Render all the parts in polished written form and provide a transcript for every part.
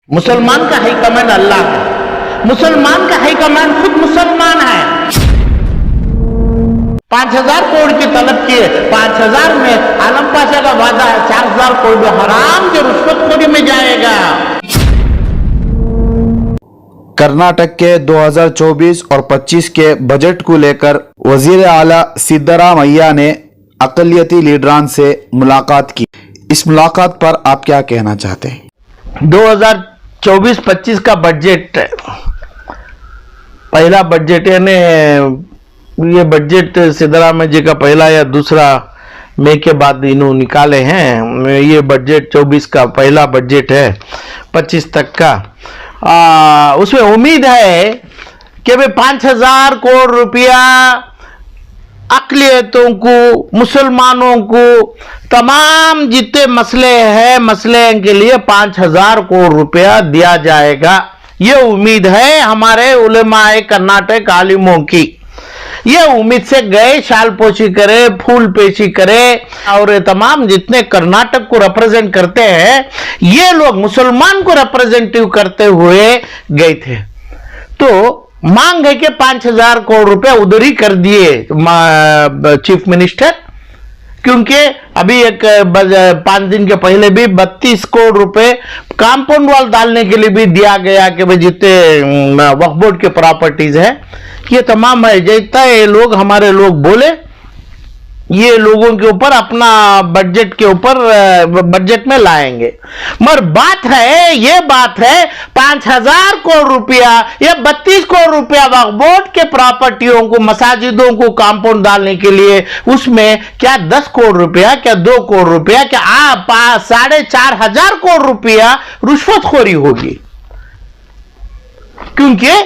मुसलमान का हाईकमांड अल्लाह है, मुसलमान का हाईकमांड खुद मुसलमान है। 5,000 करोड़ की तलब की है, 5,000 में आलम पाशा का वादा है 4,000 करोड़ में हराम के रुश्वतखोरी में जाएगा। कर्नाटक के 2024 और 25 के बजट को लेकर वजीर आला सिद्धरामैया ने अक़लियती लीडरान से मुलाकात की। इस मुलाकात पर आप क्या कहना चाहते हैं? 2024-25 का बजट पहला बजट यानी ये बजट सिद्धरामैया जी का पहला या दूसरा मई के बाद इन्होंने निकाले हैं। ये बजट 24 का पहला बजट है 25 तक का। उसमें उम्मीद है कि भाई 5,000 करोड़ रुपया अक़लियतों को, मुसलमानों को, तमाम जितने मसले हैं मसले के लिए 5,000 करोड़ रुपया दिया जाएगा। ये उम्मीद है हमारे उलेमाए कर्नाटक आलिमों की। ये उम्मीद से गए, शाल पोशी करे, फूल पेशी करे और तमाम जितने कर्नाटक को रिप्रेजेंट करते हैं ये लोग मुसलमान को रिप्रेजेंटिव करते हुए गए थे। तो मांग है कि 5,000 करोड़ रुपए उधर ही कर दिए चीफ मिनिस्टर, क्योंकि अभी 5 दिन के पहले भी 32 करोड़ रुपए कंपाउंड वॉल डालने के लिए भी दिया गया कि भाई जितने वक्फ बोर्ड के प्रॉपर्टीज है ये तमाम है। जितना ये लोग हमारे लोग बोले ये लोगों के ऊपर अपना बजट के ऊपर बजट में लाएंगे। मगर ये बात है 5,000 करोड़ रुपया या 32 करोड़ रुपया वक्फ बोर्ड के प्रॉपर्टियों को, मसाजिदों को कंपाउंड डालने के लिए उसमें क्या 10 करोड़ रुपया, क्या 2 करोड़ रुपया, क्या 4,500 करोड़ रुपया रुश्वतखोरी होगी। क्योंकि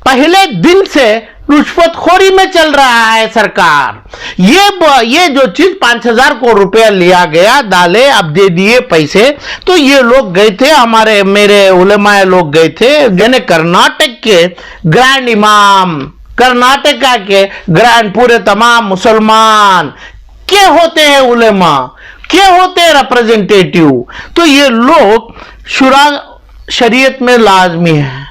पहले दिन से रुश्वतखोरी में चल रहा है सरकार। ये जो चीज 5,000 करोड़ रुपया लिया गया, डाले, अब दे दिए पैसे। तो ये लोग गए थे, मेरे उलेमाए लोग गए थे, यानी कर्नाटक के ग्रैंड इमाम, कर्नाटका के ग्रैंड पूरे तमाम मुसलमान क्या होते हैं उलेमा, क्या होते हैं रिप्रेजेंटेटिव। तो ये लोग शुरा शरीयत में लाजमी है।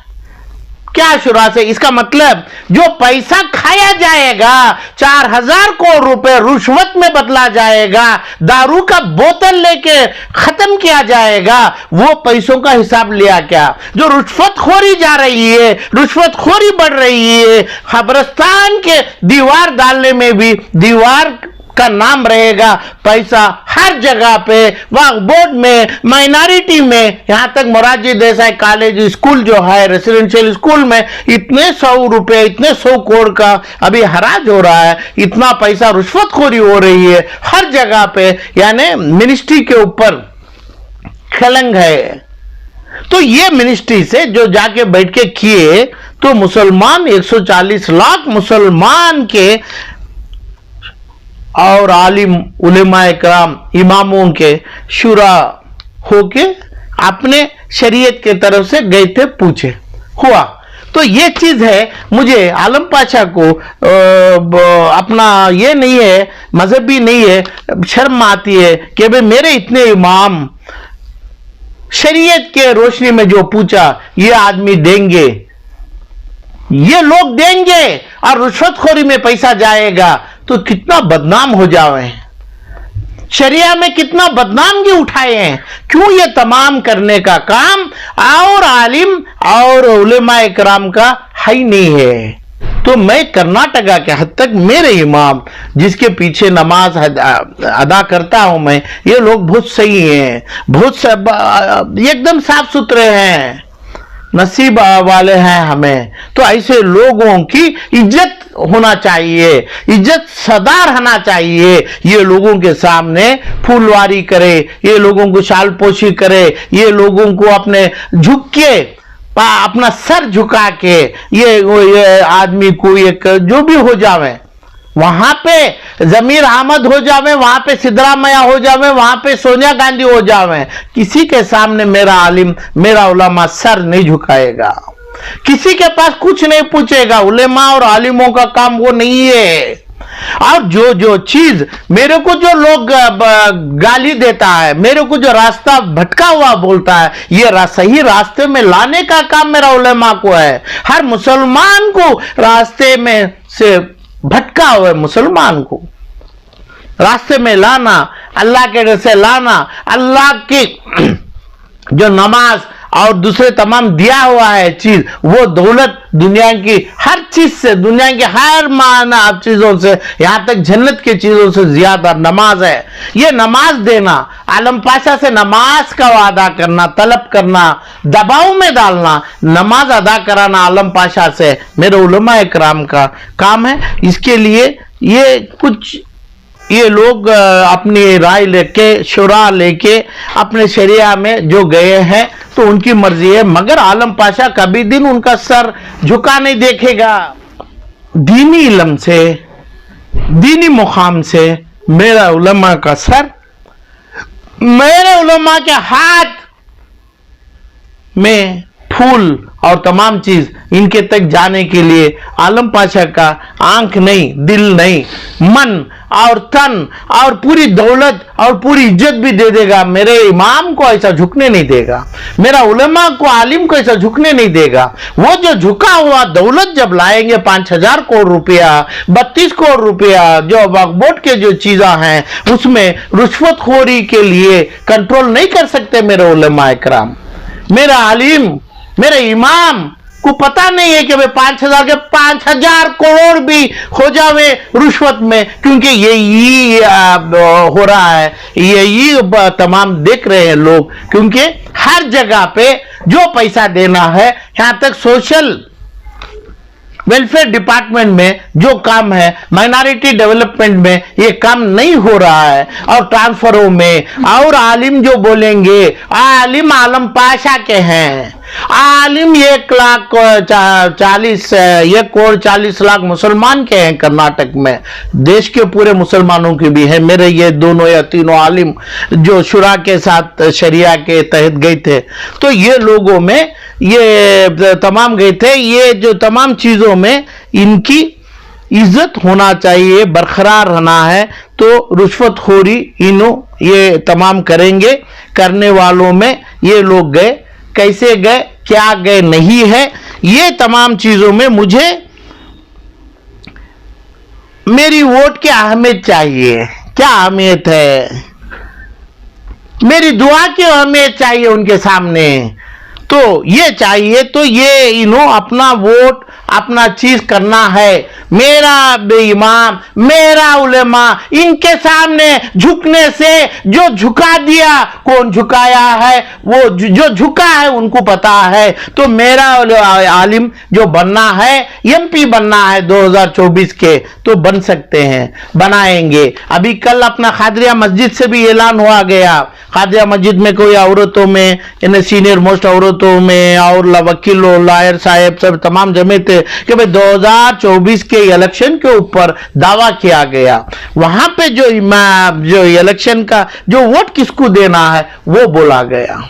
क्या शुरा से? इसका मतलब जो पैसा खाया जाएगा 4,000 करोड़ रुपए रुश्वत में बदला जाएगा, दारू का बोतल लेके खत्म किया जाएगा, वो पैसों का हिसाब लिया क्या? जो रुश्वतखोरी जा रही है, रुश्वतखोरी बढ़ रही है, कब्रिस्तान के दीवार डालने में भी दीवार का नाम रहेगा, पैसा हर जगह पे, वक्फ बोर्ड में, माइनॉरिटी में, यहां तक मोरारजी देसाई कॉलेज स्कूल जो है रेसिडेंशियल स्कूल में इतने 100 रुपए, इतने 100 करोड़ का अभी हराज हो रहा है, इतना पैसा रुश्वतखोरी हो रही है हर जगह पे, यानी मिनिस्ट्री के ऊपर खलंग है। तो ये मिनिस्ट्री से जो जाके बैठ के किए तो मुसलमान 140 लाख मुसलमान के और आलिम उलेमाए कराम इमामों के शुरा होके अपने शरीयत के तरफ से गए थे, पूछे हुआ। तो ये चीज है, मुझे आलम पाशा को अपना ये नहीं है, मजहबी नहीं है, शर्म आती है कि भाई मेरे इतने इमाम शरीयत के रोशनी में जो पूछा ये आदमी देंगे, ये लोग देंगे और रुश्वतखोरी में पैसा जाएगा तो कितना बदनाम हो जाए, शरिया में कितना बदनामगी उठाए हैं। क्यों ये तमाम करने का काम और आलिम और उलेमाए कराम का है ही नहीं है। तो मैं कर्नाटका के हद तक मेरे इमाम जिसके पीछे नमाज अदा करता हूं मैं, ये लोग बहुत सही हैं, बहुत एकदम साफ सुथरे हैं, नसीब वाले हैं हमें। तो ऐसे लोगों की इज्जत होना चाहिए, इज्जत सदा रहना चाहिए। ये लोगों के सामने फूलवारी करे, ये लोगों को शाल पोशी करे, ये लोगों को अपने झुक के अपना सर झुका के ये आदमी को एक जो भी हो जावे, वहां पे जमीर अहमद हो जावे, वहां पे सिद्धरामैया हो जावे, वहां पे सोनिया गांधी हो जावे, किसी के सामने मेरा आलिम, मेरा उलेमा सर नहीं झुकाएगा, किसी के पास कुछ नहीं पूछेगा। उलेमा और आलिमों का काम वो नहीं है। और जो जो चीज मेरे को जो लोग गाली देता है, मेरे को जो रास्ता भटका हुआ बोलता है, ये सही रास्ते में लाने का काम मेरा उलेमा को है। हर मुसलमान को रास्ते में से भटका हुआ मुसलमान को रास्ते में लाना, अल्लाह के डर से लाना, अल्लाह की जो नमाज और दूसरे तमाम दिया हुआ है चीज, वो दौलत दुनिया की हर चीज से, दुनिया की हर माना चीजों से, यहां तक जन्नत की चीजों से ज्यादा नमाज है। ये नमाज देना, आलम पाशा से नमाज का वादा करना, तलब करना, दबाव में डालना, नमाज अदा कराना आलम पाशा से मेरे उलमा इकराम का काम है। इसके लिए ये कुछ ये लोग अपनी राय लेके, शुरा लेके अपने शरिया में जो गए हैं तो उनकी मर्जी है, मगर आलम पाशा कभी दिन उनका सर झुका नहीं देखेगा। दीनी इल्म से, दीनी मुकाम से मेरा उलमा का सर, मेरे उलमा के हाथ में फूल और तमाम चीज इनके तक जाने के लिए आलम पाशा का आंख नहीं, दिल नहीं, मन और तन और पूरी दौलत और पूरी इज्जत भी दे देगा। मेरे इमाम को ऐसा झुकने नहीं देगा, मेरा उलमा को, आलिम को ऐसा झुकने नहीं देगा। वो जो झुका हुआ दौलत जब लाएंगे 5,000 करोड़ रुपया, 32 करोड़ रुपया, जो वक्फ बोर्ड के जो चीजा हैं उसमें रुश्वतखोरी के लिए कंट्रोल नहीं कर सकते मेरे उलमा इकराम। मेरा आलिम, मेरे इमाम को पता नहीं है कि भाई 5,000 के 5,000 करोड़ भी हो जावे रुश्वत में, क्योंकि यही हो रहा है, यही तमाम देख रहे हैं लोग। क्योंकि हर जगह पे जो पैसा देना है, यहां तक सोशल वेलफेयर डिपार्टमेंट में जो काम है, माइनॉरिटी डेवलपमेंट में ये काम नहीं हो रहा है। और ट्रांसफरों में और आलिम जो बोलेंगे, आलिम आलम पाशा के हैं, आलिम 1,40,00,000 मुसलमान के हैं कर्नाटक में, देश के पूरे मुसलमानों के भी है। मेरे ये दोनों या तीनों आलिम जो शुरा के साथ शरिया के तहत गए थे, तो ये लोगों में ये तमाम गए थे। ये जो तमाम चीजों में इनकी इज्जत होना चाहिए, बरकरार रहना है, तो रुश्वतखोरी इन्हों ये तमाम करेंगे। करने वालों में ये लोग गए, कैसे गए, क्या गए नहीं है, ये तमाम चीजों में मुझे मेरी वोट की अहमियत चाहिए। क्या अहमियत है? मेरी दुआ की अहमियत चाहिए उनके सामने। तो ये चाहिए, तो ये इन्हों अपना वोट, अपना चीज करना है। मेरा बेईमान, मेरा उलेमा, इनके सामने झुकने से जो झुका दिया, कौन झुकाया है, वो जो झुका है उनको पता है। तो मेरा आलिम जो बनना है, एमपी बनना है 2024 के, तो बन सकते हैं, बनाएंगे। अभी कल अपना खादरिया मस्जिद से भी ऐलान हुआ गया, खादरिया मस्जिद में कोई औरतों में, इन सीनियर मोस्ट औरतों में और वकीलों, लॉयर साहब सब तमाम जमे थे कि भाई 2024 के इलेक्शन के ऊपर दावा किया गया। वहां पे जो इलेक्शन का जो वोट किसको देना है वो बोला गया।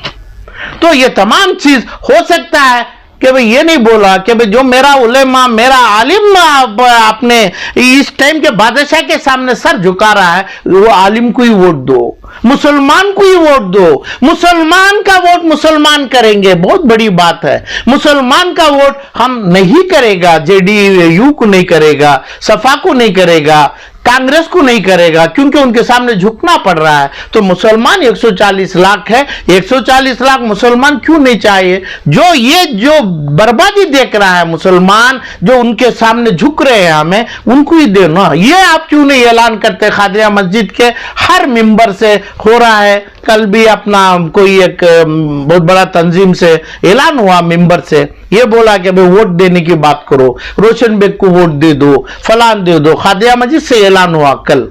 तो ये तमाम चीज हो सकता है कि भाई ये नहीं बोला कि भाई जो मेरा उलेमा, मेरा आलिम अपने इस टाइम के बादशाह के सामने सर झुका रहा है, वो आलिम को ही वोट दो, मुसलमान को ही वोट दो। मुसलमान का वोट मुसलमान करेंगे, बहुत बड़ी बात है। मुसलमान का वोट हम नहीं करेगा, जेडीयू को नहीं करेगा, सफा को नहीं करेगा, कांग्रेस को नहीं करेगा, क्योंकि उनके सामने झुकना पड़ रहा है। तो मुसलमान 140 लाख है, 140 लाख मुसलमान क्यों नहीं चाहिए? जो बर्बादी देख रहा है मुसलमान, जो उनके सामने झुक रहे हैं, हमें उनको ही देना। ये आप क्यों नहीं ऐलान करते? खादरिया मस्जिद के हर मिंबर से हो रहा है। कल भी अपना कोई एक बहुत बड़ा तंजीम से ऐलान हुआ, मिंबर से ये बोला कि भाई वोट देने की बात करो, रोशन बेग को वोट दे दो, फलान दे दो। खादरिया मस्जिद से ऐलान हुआ कल,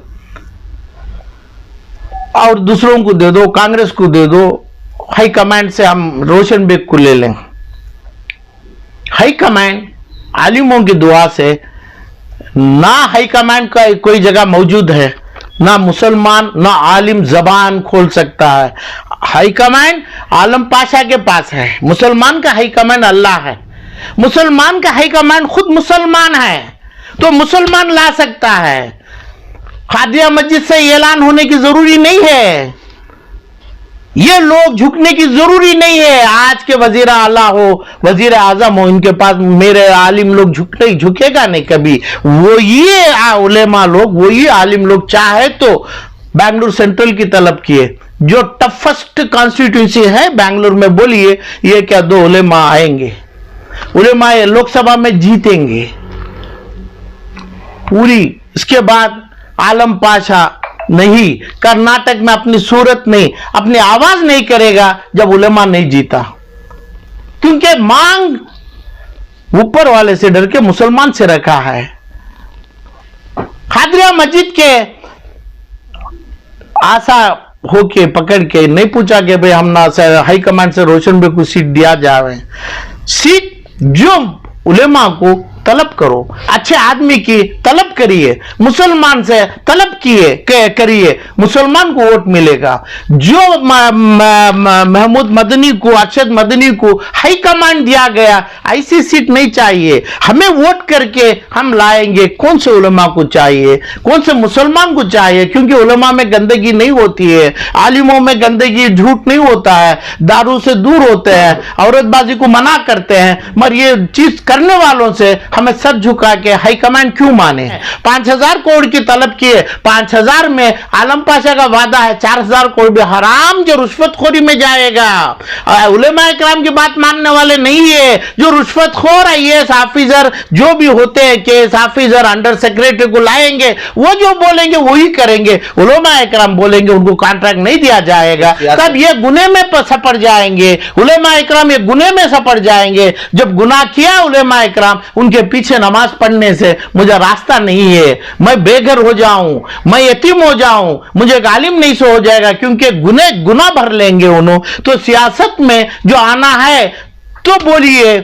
और दूसरों को दे दो, कांग्रेस को दे दो, हाई कमांड से हम रोशन बेग को ले लें। हाई कमांड आलिमों की दुआ से ना हाई कमांड का कोई जगह मौजूद है, ना मुसलमान ना आलिम जबान खोल सकता है। हाई कमांड आलम पाशा के पास है। मुसलमान का हाई कमांड अल्लाह है, मुसलमान का हाई कमांड खुद मुसलमान है, तो मुसलमान ला सकता है। खादिया मस्जिद से ऐलान होने की जरूरी नहीं है, ये लोग झुकने की जरूरी नहीं है। आज के वजीर आला हो, वजीर आजम हो, इनके पास मेरे आलिम लोग झुकेगा नहीं कभी। वो ये उलेमा लोग, वो ये आलिम लोग चाहे तो बेंगलुरु सेंट्रल की तलब किए, जो टफेस्ट कॉन्स्टिट्यूंसी है बेंगलुरु में, बोलिए ये क्या 2 उलेमा आएंगे, उलेमा लोकसभा में जीतेंगे पूरी। इसके बाद आलम पाशा नहीं, कर्नाटक में अपनी सूरत नहीं, अपनी आवाज नहीं करेगा जब उलेमा नहीं जीता, क्योंकि मांग ऊपर वाले से डर के मुसलमान से रखा है। खादिया मस्जिद के आशा होके पकड़ के नहीं पूछा कि भाई हम ना हाई कमांड से रोशन भी कुछ सीट दिया जाए। सीट जो उलेमा को तलब करो, अच्छे आदमी की तलब करिए, मुसलमान से तलब करिए, मुसलमान को वोट मिलेगा। जो महमूद मदनी को, अरशद मदनी को हाई कमांड दिया गया, ऐसी सीट नहीं चाहिए, हमें वोट करके हम लाएंगे। कौन से उलेमा को चाहिए, कौन से मुसलमान को चाहिए, क्योंकि उलेमा में गंदगी नहीं होती है, आलिमों में गंदगी झूठ नहीं होता है, दारू से दूर होते हैं, औरतबाजी को मना करते हैं, मगर ये चीज करने वालों से हमें सर झुका के हाई कमांड क्यों माने। 5000 करोड़ की तलब की है, 5000 में आलम पाशा का वादा है 4000 करोड़ भी हराम जो रुश्वतखोरी में जाएगा। उलेमा इकराम की बात मानने वाले नहीं है, जो रुश्वतखोर आईएएस ऑफिसर जो भी होते हैं, केस ऑफिसर, अंडर सेक्रेटरी को लाएंगे, वो जो बोलेंगे वही करेंगे। उलेमा इकराम बोलेंगे उनको कॉन्ट्रैक्ट नहीं दिया जाएगा, तब ये गुने में सपड़ जाएंगे। उलेमा इकराम ये गुने में सपड़ जाएंगे। जब गुनाह किया उलेमा इकराम, उनके पीछे नमाज पढ़ने से मुझे रास्ता नहीं है, मैं बेघर हो जाऊं, मैं यतीम हो जाऊं, मुझे एक आलिम नहीं सो हो जाएगा, क्योंकि गुनाह भर लेंगे उन्होंने। तो सियासत में जो आना है तो बोलिए,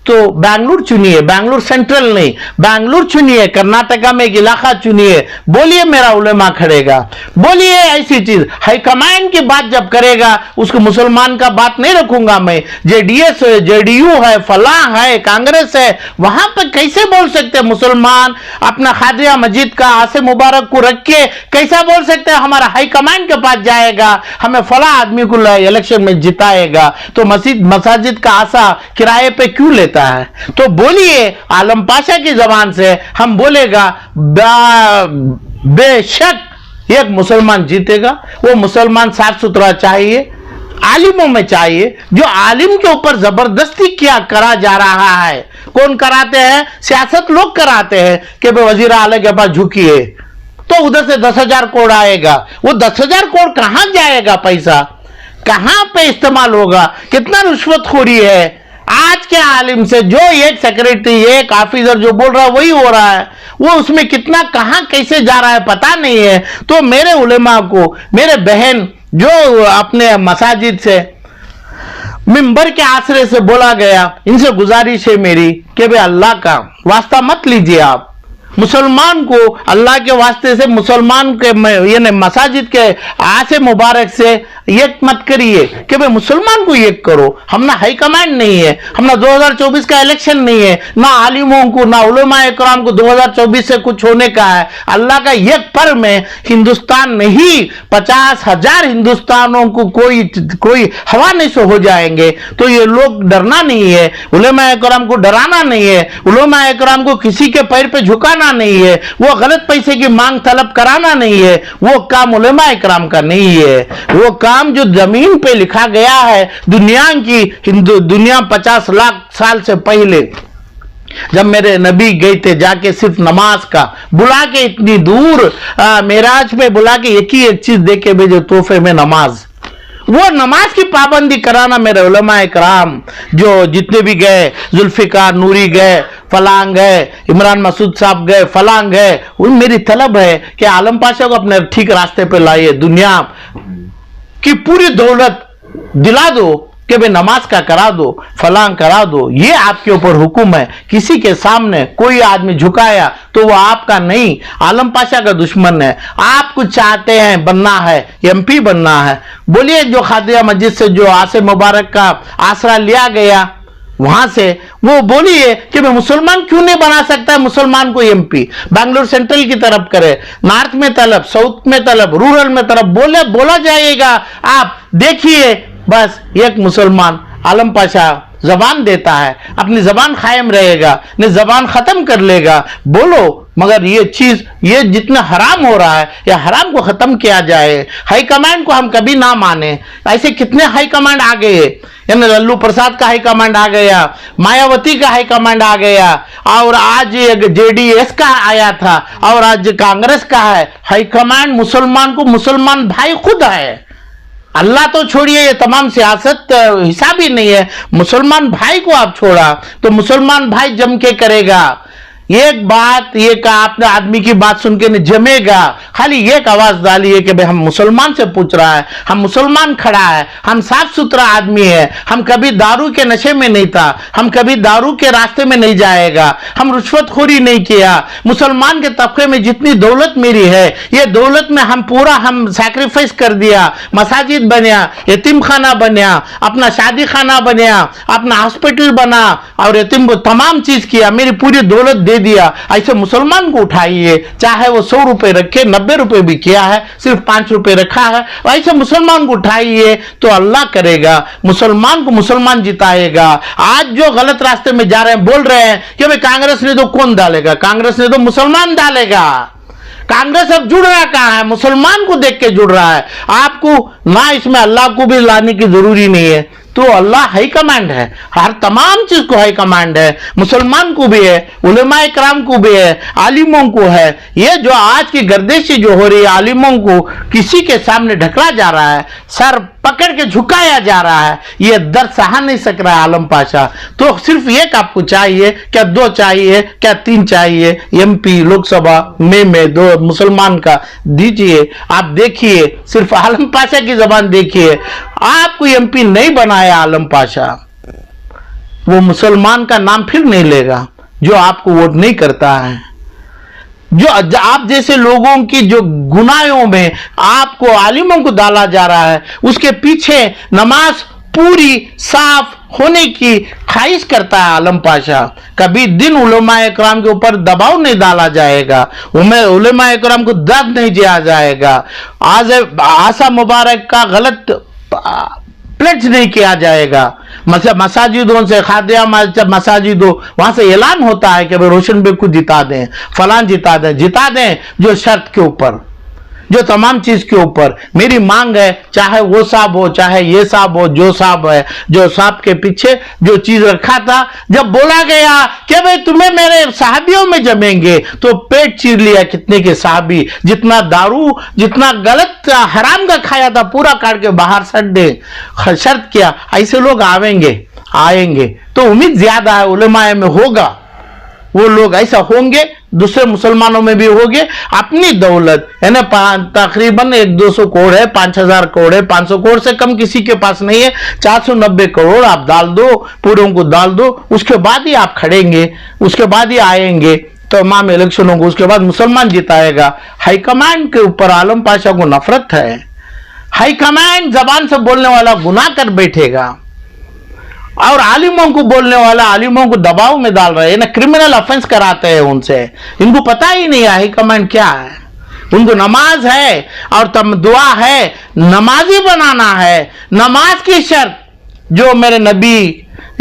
तो बेंगलुरु चुनिए, बेंगलुरु सेंट्रल नहीं, बेंगलुरु चुनिए, कर्नाटका में एक इलाका चुनिए, बोलिए मेरा उलेमा खड़ेगा, बोलिए ऐसी चीज। हाईकमांड की बात जब करेगा उसको मुसलमान का बात नहीं रखूंगा मैं। जेडीएस है, जेडीयू है, फलाह है, कांग्रेस है, वहां पर कैसे बोल सकते मुसलमान अपना खादिया मस्जिद का आसे मुबारक को रख के कैसा बोल सकते हैं हमारा हाईकमांड के पास जाएगा, हमें फला आदमी को इलेक्शन में जिताएगा, तो मस्जिद का आशा किराए पे क्यों लेता है। तो बोलिए आलम पाशा की जबान से हम बोलेगा बेशक एक मुसलमान जीतेगा। वो मुसलमान साफ सुथरा चाहिए, आलिमों में चाहिए, जो आलिम के ऊपर जबरदस्ती क्या करा जा रहा है। कौन कराते हैं? सियासत लोग कराते हैं कि भाई वजीर आला के पास झुकिए, तो उधर से 10,000 करोड़ आएगा। वो 10,000 करोड़ कहां जाएगा, पैसा कहां पे इस्तेमाल होगा, कितना रिश्वतखोरी है। आज के आलिम से जो एक सेक्रेटरी, एक ऑफिसर जो बोल रहा है वही हो रहा है, वो उसमें कितना कहां कैसे जा रहा है पता नहीं है। तो मेरे उलेमा को, मेरे बहन जो अपने मसाजिद से मिंबर के आसरे से बोला गया, इनसे गुजारिश है मेरी कि भाई अल्लाह का वास्ता मत लीजिए, आप मुसलमान को अल्लाह के वास्ते से मुसलमान के यानी मसाजिद के आसे मुबारक से एक मत करिए कि भाई मुसलमान को एक करो। हम ना हाई कमांड नहीं है, हम ना 2024 का इलेक्शन नहीं है, ना आलिमों को ना उलेमा इकराम को 2024 से कुछ होने का है। अल्लाह का एक पर्व में हिंदुस्तान नहीं 50,000 हिंदुस्तानों को कोई हवा नहीं से हो जाएंगे। तो ये लोग डरना नहीं है, उलेमा इकराम को डराना नहीं है, उलेमा इकराम को किसी के पैर पे झुकाना नहीं है, वो गलत पैसे की मांग तलब कराना नहीं है। वो काम उलेमा इकराम का नहीं है। वो काम जो जमीन पे लिखा गया है, दुनिया 50 लाख साल से पहले जब मेरे नबी गए थे जाके सिर्फ नमाज का बुला के, इतनी दूर मेराज पे बुला के एक ही एक चीज दे के भेजे तोहफे में, नमाज। वो नमाज की पाबंदी कराना मेरे उलेमा इकराम जो जितने भी गए, जुल्फिकार नूरी गए, फलांग गए, इमरान मसूद साहब गए, फलांग गए, वो मेरी तलब है कि आलम पाशा को अपने ठीक रास्ते पे लाइए। दुनिया की पूरी दौलत दिला दो कि भाई नमाज का करा दो, फलांग करा दो, ये आपके ऊपर हुक्म है। किसी के सामने कोई आदमी झुकाया तो वो आपका नहीं, आलम पाशा का दुश्मन है। आप कुछ चाहते हैं बनना है, एमपी बनना है, बोलिए जो खादिया मस्जिद से जो आसे मुबारक का आसरा लिया गया, वहां से वो बोलिए कि मैं मुसलमान क्यों नहीं बना सकता मुसलमान को एमपी, बैंगलोर सेंट्रल की तरफ करे, नॉर्थ में तलब, साउथ में तलब, रूरल में तलब, बोला जाएगा। आप देखिए, बस एक मुसलमान आलम पाशा जबान देता है, अपनी जबान कायम रहेगा, नहीं जबान खत्म कर लेगा। बोलो, मगर ये चीज, ये जितना हराम हो रहा है, या हराम को खत्म किया जाए। हाई कमांड को हम कभी ना माने। ऐसे कितने हाई कमांड आ गए, यानी लल्लू प्रसाद का हाई कमांड आ गया, मायावती का हाई कमांड आ गया, और आज जेडीएस का आया था, और आज कांग्रेस का है हाई कमांड। मुसलमान को मुसलमान भाई खुद है। अल्लाह तो छोड़िए, ये तमाम सियासत हिसाब ही नहीं है। मुसलमान भाई को आप छोड़ा तो मुसलमान भाई जम के करेगा। एक बात ये कहा आपने, आदमी की बात सुन के नहीं जमेगा। खाली एक आवाज डालिए कि भाई हम मुसलमान से पूछ रहा है, हम मुसलमान खड़ा है, हम साफ सुथरा आदमी है, हम कभी दारू के नशे में नहीं था, हम कभी दारू के रास्ते में नहीं जाएगा, हम रुश्वतखोरी नहीं किया। मुसलमान के तबके में जितनी दौलत मेरी है, ये दौलत में हम पूरा हम सैक्रिफाइस कर दिया। मसाजिद बनिया, यतीम खाना बनिया, अपना शादी खाना बनिया, अपना हॉस्पिटल बना, और यतीम को तमाम चीज किया, मेरी पूरी दौलत दे दिया। ऐसे मुसलमान को उठाइए, चाहे वो 100 रुपए रखे, 90 रुपए भी किया है, सिर्फ 5 रुपए रखा है, ऐसे मुसलमान को उठाइए तो अल्लाह करेगा, मुसलमान को मुसलमान जिताएगा। आज जो गलत रास्ते में जा रहे हैं, बोल रहे हैं कि भाई कांग्रेस ने तो कौन डालेगा, कांग्रेस ने तो मुसलमान डालेगा। कांग्रेस अब जुड़ रहा कहां है, मुसलमान को देख के जुड़ रहा है। आपको ना इसमें अल्लाह को भी लाने की जरूरी नहीं है, तो अल्लाह हाई कमांड है, हर तमाम चीज को हाई कमांड है। मुसलमान को भी है, उलेमाए कराम को भी है, आलिमों को है। ये जो आज की गर्दिशी जो हो रही है, आलिमों को किसी के सामने ढकला जा रहा है, सर पकड़ के झुकाया जा रहा है, ये दर्द सहा नहीं सक रहा है आलम पाशा। तो सिर्फ एक आपको चाहिए, क्या 2 चाहिए, क्या 3 चाहिए, एमपी लोकसभा में 2 मुसलमान का दीजिए। आप देखिए, सिर्फ आलम पाशा की जबान देखिए, आपको एमपी नहीं बनाया आलम पाशा, वो मुसलमान का नाम फिर नहीं लेगा जो आपको वोट नहीं करता है। जो आप जैसे लोगों की जो गुनाहों में आपको आलिमों को डाला जा रहा है, उसके पीछे नमाज पूरी साफ होने की ख्वाहिश करता है आलम पाशा। कभी दिन उलमाए इकराम के ऊपर दबाव नहीं डाला जाएगा, उलमाए इकराम को दर्द नहीं दिया जाएगा, आज आशा मुबारक का गलत प्लेज नहीं किया जाएगा। मसाजिदों से खादिया मसाजिदों वहां से ऐलान होता है कि भाई रोशन बेग को जिता दें, फलान जिता दें, जो शर्त के ऊपर, जो तमाम चीज के ऊपर मेरी मांग है, चाहे वो साहब हो, चाहे ये साहब हो, जो साहब है, जो साहब के पीछे जो चीज रखा था, जब बोला गया कि भाई तुम्हें मेरे साहबियों में जमेंगे, तो पेट चीर लिया कितने के साहबी, जितना दारू, जितना गलत हराम का खाया था, पूरा काट के बाहर सट दे, शर्त किया ऐसे लोग आएंगे तो उम्मीद ज्यादा है उलमाए में होगा, वो लोग ऐसा होंगे, दूसरे मुसलमानों में भी होंगे। अपनी दौलत है ना, तकरीबन 100-200 करोड़ है, 5000 करोड़ है, 500 करोड़ से कम किसी के पास नहीं है। 490 करोड़ आप डाल दो, पूरों को डाल दो, उसके बाद ही आप खड़ेंगे, उसके बाद ही आएंगे तमाम इलेक्शनों को, उसके बाद मुसलमान जिताएगा। हाईकमांड के ऊपर आलम पाशा को नफरत है। हाईकमांड जबान से बोलने वाला गुनाह कर बैठेगा, और आलिमों को बोलने वाला आलिमों को दबाव में डाल रहे हैं ना, क्रिमिनल ऑफेंस कराते हैं उनसे। इनको पता ही नहीं है हाई कमांड क्या है। उनको नमाज है और तम दुआ है, नमाजी बनाना है। नमाज की शर्त जो मेरे नबी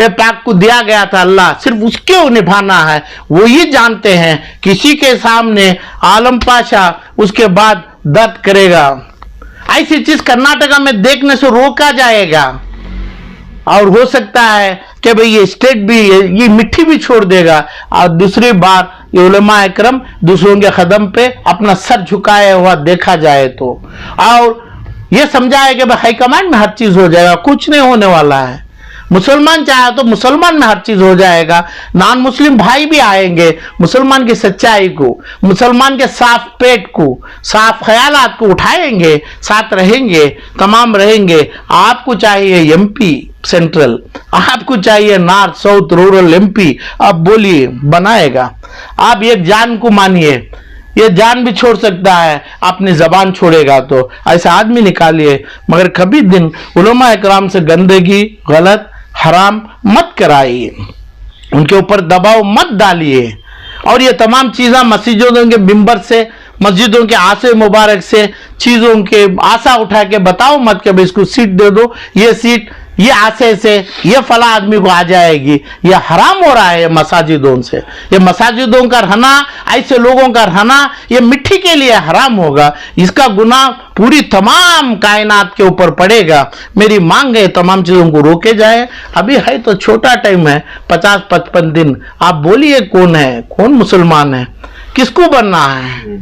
ये पाक को दिया गया था अल्लाह, सिर्फ उसके निभाना है। वो ये जानते हैं किसी के सामने आलम पाशा उसके बाद दर्द करेगा। ऐसी चीज कर्नाटका में देखने से रोका जाएगा, और हो सकता है कि भाई ये स्टेट भी ये मिट्टी भी छोड़ देगा, और दूसरी बार ये उलमा इकरम दूसरों के कदम पे अपना सर झुकाया हुआ देखा जाए तो, और ये समझाया कि भाई हाईकमांड में हर चीज हो जाएगा, कुछ नहीं होने वाला है। मुसलमान चाहे तो मुसलमान में हर चीज हो जाएगा, नॉन मुस्लिम भाई भी आएंगे मुसलमान की सच्चाई को, मुसलमान के साफ पेट को, साफ ख्यालात को उठाएंगे, साथ रहेंगे, तमाम रहेंगे। आपको चाहिए एमपी सेंट्रल, आपको चाहिए नॉर्थ साउथ रूरल एमपी, आप बोलिए बनाएगा। आप एक जान को मानिए, ये जान भी छोड़ सकता है, अपनी जबान छोड़ेगा तो ऐसा आदमी निकालिए। मगर कभी दिन उलमा इकराम से गंदगी, गलत हराम मत कराइए, उनके ऊपर दबाव मत डालिए। और ये तमाम चीज़ें मस्जिदों के मिंबर से, मस्जिदों के आसे मुबारक से चीज़ों के आशा उठा के बताओ मत कि भाई इसको सीट दे दो, ये सीट ये आशे से ये फला आदमी को आ जाएगी। ये हराम हो रहा है ये मसाजिदों से। ये मसाजिदों का रहना, ऐसे लोगों का रहना, ये मिट्टी के लिए हराम होगा। इसका गुनाह पूरी तमाम कायनात के ऊपर पड़ेगा। मेरी मांग है तमाम चीज़ों को रोके जाए। अभी है तो छोटा टाइम है, 50-55 दिन। आप बोलिए कौन है, कौन मुसलमान है, किसको बनना है?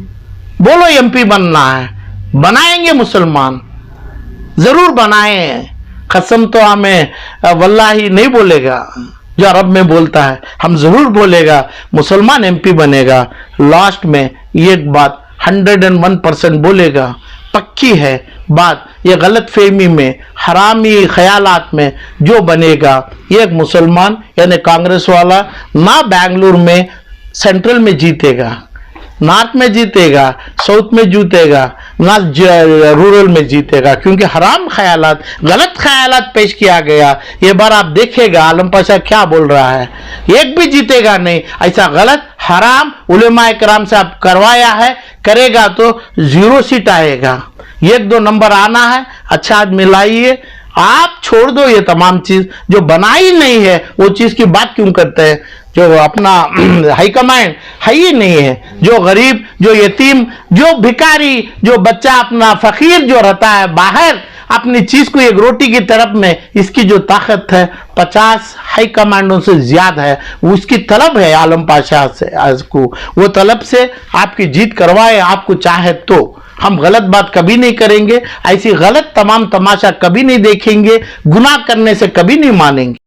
बोलो MP बनना है, बनाएंगे मुसलमान, जरूर बनाए। कसम तो हमें वल्लाही नहीं बोलेगा, जो अरब में बोलता है, हम जरूर बोलेगा मुसलमान MP बनेगा। लास्ट में ये बात 101% बोलेगा, पक्की है बात। ये गलत फहमी में, हरामी ख्यालात में जो बनेगा, ये एक मुसलमान यानी कांग्रेस वाला ना बेंगलुरु में सेंट्रल में जीतेगा, नॉर्थ में जीतेगा, साउथ में जीतेगा, ना रूरल में जीतेगा, क्योंकि हराम ख्यालात, गलत ख्यालात पेश किया गया। ये बार आप देखेगा आलम पाशा क्या बोल रहा है, एक भी जीतेगा नहीं। ऐसा गलत हराम उलेमाए किराम से आप करवाया है, करेगा तो 0 सीट आएगा। 1-2 नंबर आना है, अच्छा आदमी लाइए। आप छोड़ दो ये तमाम चीज, जो बनाई नहीं है वो चीज की बात क्यों करते हैं? जो अपना हाईकमांड है ही नहीं है। जो गरीब, जो यतीम, जो भिखारी, जो बच्चा अपना फकीर जो रहता है बाहर अपनी चीज को एक रोटी की तरफ में, इसकी जो ताकत है 50 हाई कमांडों से ज्यादा है। उसकी तलब है आलम पाशा से आज को, वो तलब से आपकी जीत करवाए, आपको चाहे तो। हम गलत बात कभी नहीं करेंगे, ऐसी गलत तमाम तमाशा कभी नहीं देखेंगे, गुनाह करने से कभी नहीं मानेंगे।